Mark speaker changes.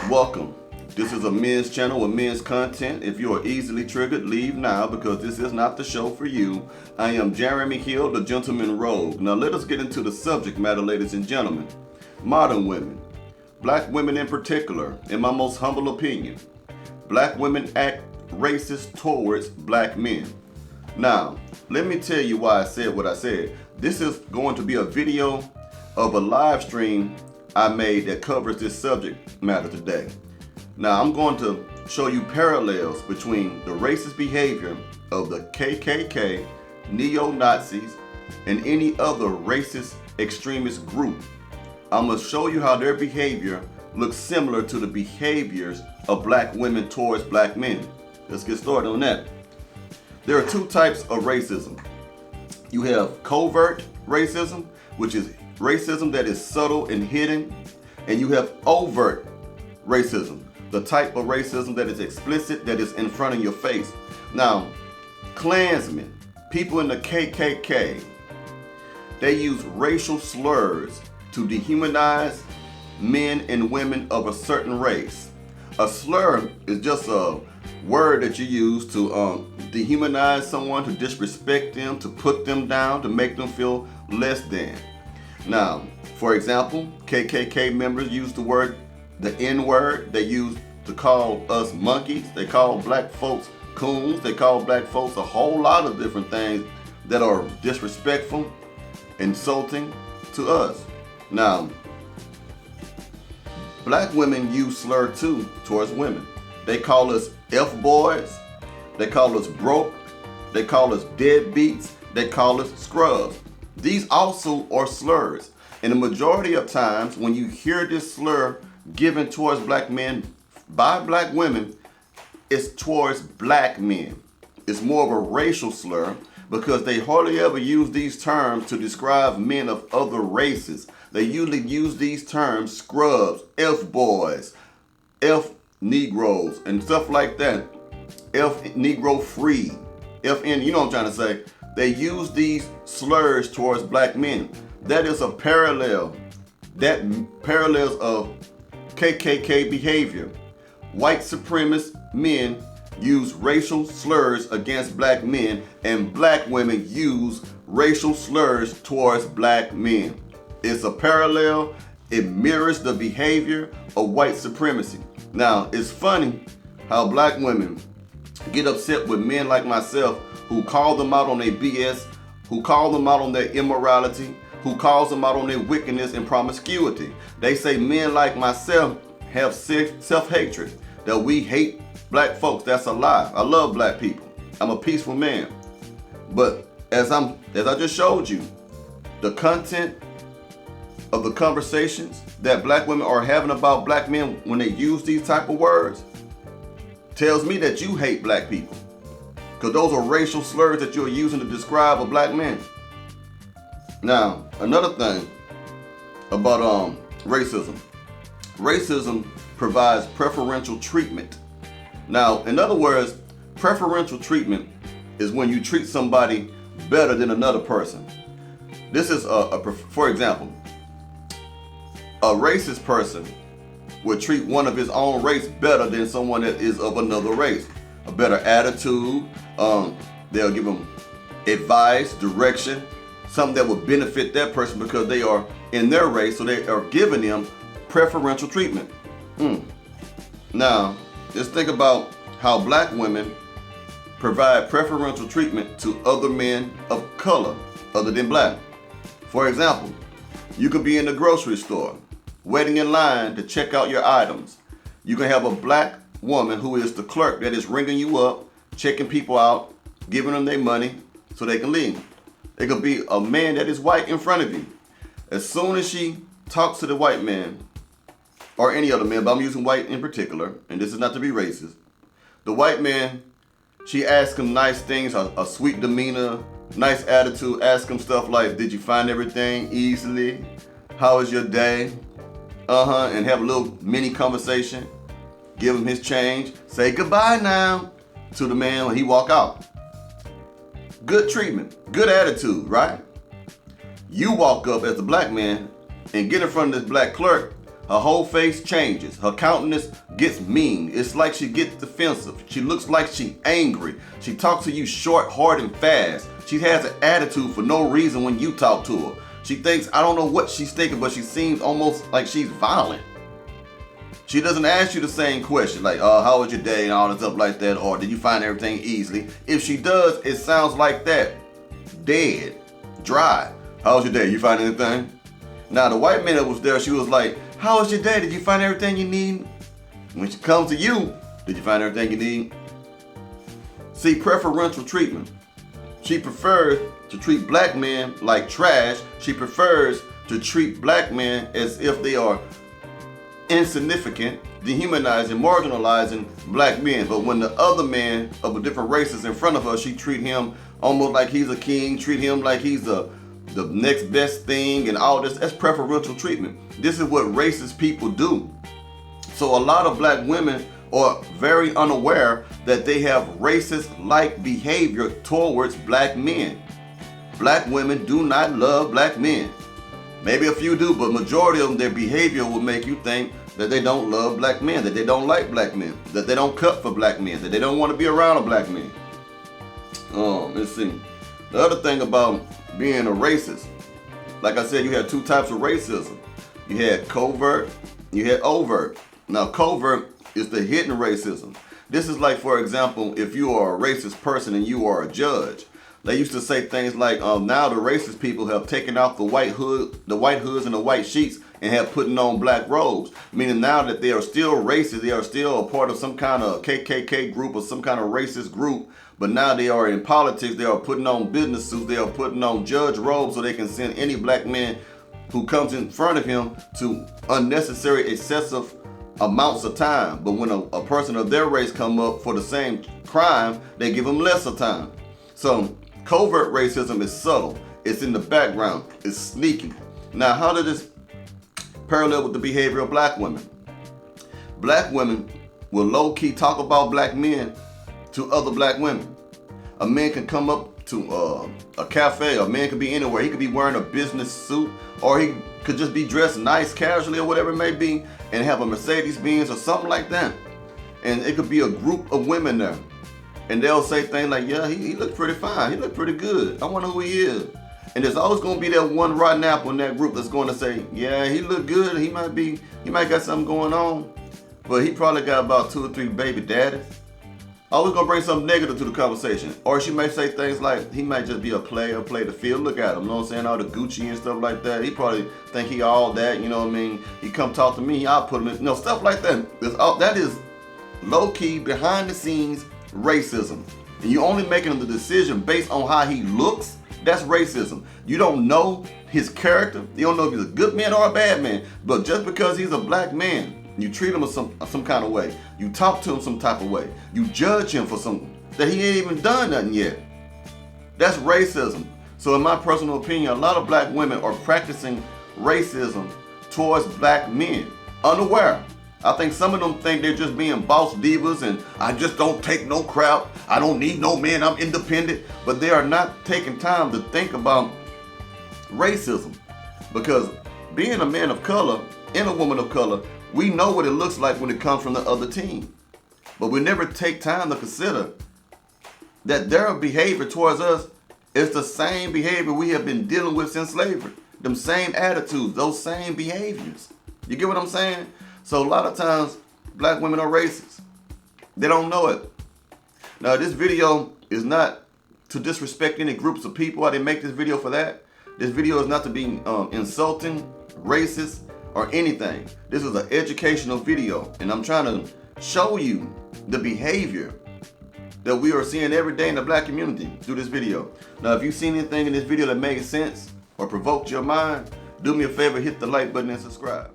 Speaker 1: Welcome. This is a men's channel with men's content. If you are easily triggered, leave now because this is not the show for you. I am Jeremy Hill, the Gentleman Rogue. Now let us get into the subject matter, ladies and gentlemen. Modern women, black women in particular, in my most humble opinion, black women act racist towards black men. Now, let me tell you why I said what I said. This is going to be a video of a live stream I made that covers this subject matter today. Now, I'm going to show you parallels between the racist behavior of the KKK, neo-Nazis, and any other racist extremist group. I'm going to show you how their behavior looks similar to the behaviors of black women towards black men. Let's get started on that. There are two types of racism. You have covert racism, which is racism that is subtle and hidden, and you have overt racism, the type of racism that is explicit, that is in front of your face. Now, Klansmen, people in the KKK, they use racial slurs to dehumanize men and women of a certain race. A slur is just a word that you use to dehumanize someone, to disrespect them, to put them down, to make them feel less than. Now, for example, KKK members use the N-word. They use to call us monkeys. They call black folks coons. They call black folks a whole lot of different things that are disrespectful, insulting to us. Now, black women use slur too towards women. They call us F-boys. They call us broke. They call us deadbeats. They call us scrubs. These also are slurs. And the majority of times when you hear this slur given towards black men by black women, it's towards black men. It's more of a racial slur because they hardly ever use these terms to describe men of other races. They usually use these terms, scrubs, F-boys, F-Negroes, and stuff like that. F-Negro free, FN, you know what I'm trying to say. They use these slurs towards black men. That is a parallel. That parallels of KKK behavior. White supremacist men use racial slurs against black men, and black women use racial slurs towards black men. It's a parallel. It mirrors the behavior of white supremacy. Now, it's funny how black women get upset with men like myself who call them out on their BS, who call them out on their immorality, who calls them out on their wickedness and promiscuity. They say men like myself have self-hatred, that we hate black folks. That's a lie. I love black people. I'm a peaceful man. But as I just showed you, the content of the conversations that black women are having about black men when they use these type of words tells me that you hate black people, because those are racial slurs that you're using to describe a black man. Now, another thing about racism. Racism provides preferential treatment. Now, in other words, preferential treatment is when you treat somebody better than another person. This is for example, a racist person would treat one of his own race better than someone that is of another race. A better attitude. They'll give them advice, direction, something that would benefit that person because they are in their race, so they are giving them preferential treatment. Now, just think about how black women provide preferential treatment to other men of color other than black. For example, you could be in the grocery store, waiting in line to check out your items. You can have a black woman who is the clerk that is ringing you up, checking people out, giving them their money so they can leave. It could be a man that is white in front of you. As soon as she talks to the white man, or any other man, but I'm using white in particular, and this is not to be racist, the white man, she asks him nice things, a sweet demeanor, nice attitude, ask him stuff like, did you find everything easily? How was your day? And have a little mini conversation. Give him his change. Say goodbye now to the man when he walk out. Good treatment, good attitude, right? You walk up as a black man and get in front of this black clerk Her whole face changes. Her countenance gets mean. It's like she gets defensive. She looks like she's angry. She talks to you short, hard, and fast. She has an attitude for no reason when you talk to her. She thinks, I don't know what she's thinking, but she seems almost like she's violent. She doesn't ask you the same question, like, how was your day and all this stuff like that, or did you find everything easily? If she does, it sounds like that. Dead. Dry. How was your day? You find anything? Now, the white man that was there, she was like, how was your day? Did you find everything you need? When she comes to you, did you find everything you need? See, preferential treatment. She prefers to treat black men like trash. She prefers to treat black men as if they are insignificant, dehumanizing, marginalizing black men. But when the other man of a different race is in front of her, she treat him almost like he's a king, treat him like he's the next best thing and all this. That's preferential treatment. This is what racist people do. So a lot of black women are very unaware that they have racist-like behavior towards black men. Black women do not love black men. Maybe a few do, but majority of them, their behavior will make you think that they don't love black men, that they don't like black men, that they don't cut for black men, that they don't want to be around a black man. Let's see. The other thing about being a racist, like I said, you had two types of racism. You had covert, you had overt. Now, covert is the hidden racism. This is like, for example, if you are a racist person and you are a judge. They used to say things like, now the racist people have taken off the white hoods and the white sheets and have putting on black robes. Meaning now that they are still racist, they are still a part of some kind of KKK group or some kind of racist group. But now they are in politics, they are putting on business suits, they are putting on judge robes so they can send any black man who comes in front of him to unnecessary, excessive amounts of time. But when a person of their race come up for the same crime, they give them lesser time. So covert racism is subtle. It's in the background. It's sneaky. Now, how did this parallel with the behavior of black women? Black women will low-key talk about black men to other black women. A man can come up to a cafe. A man could be anywhere. He could be wearing a business suit, or he could just be dressed nice, casually, or whatever it may be, and have a Mercedes-Benz or something like that. And it could be a group of women there. And they'll say things like, yeah, he looked pretty fine. He looked pretty good. I wonder who he is. And there's always going to be that one rotten apple in that group that's going to say, yeah, he looked good. He might got something going on. But he probably got about 2 or 3 baby daddies. Always going to bring something negative to the conversation. Or she may say things like, he might just be a player, play the field. Look at him, you know what I'm saying? All the Gucci and stuff like that. He probably think he all that, you know what I mean? He come talk to me, I'll put him in, you know, stuff like that. That is low-key, behind the scenes racism. And you only making the decision based on how he looks. That's racism. You don't know his character. You don't know if he's a good man or a bad man. But just because he's a black man, you treat him some kind of way. You talk to him some type of way. You judge him for something that he ain't even done nothing yet. That's racism. So in my personal opinion, a lot of black women are practicing racism towards black men, unaware. I think some of them think they're just being boss divas and I just don't take no crap. I don't need no man. I'm independent. But they are not taking time to think about racism. Because being a man of color and a woman of color, we know what it looks like when it comes from the other team. But we never take time to consider that their behavior towards us is the same behavior we have been dealing with since slavery. Them same attitudes, those same behaviors. You get what I'm saying? So a lot of times, black women are racist. They don't know it. Now, this video is not to disrespect any groups of people. I didn't make this video for that. This video is not to be insulting, racist, or anything. This is an educational video, and I'm trying to show you the behavior that we are seeing every day in the black community through this video. Now, if you've seen anything in this video that made sense or provoked your mind, do me a favor, hit the like button and subscribe.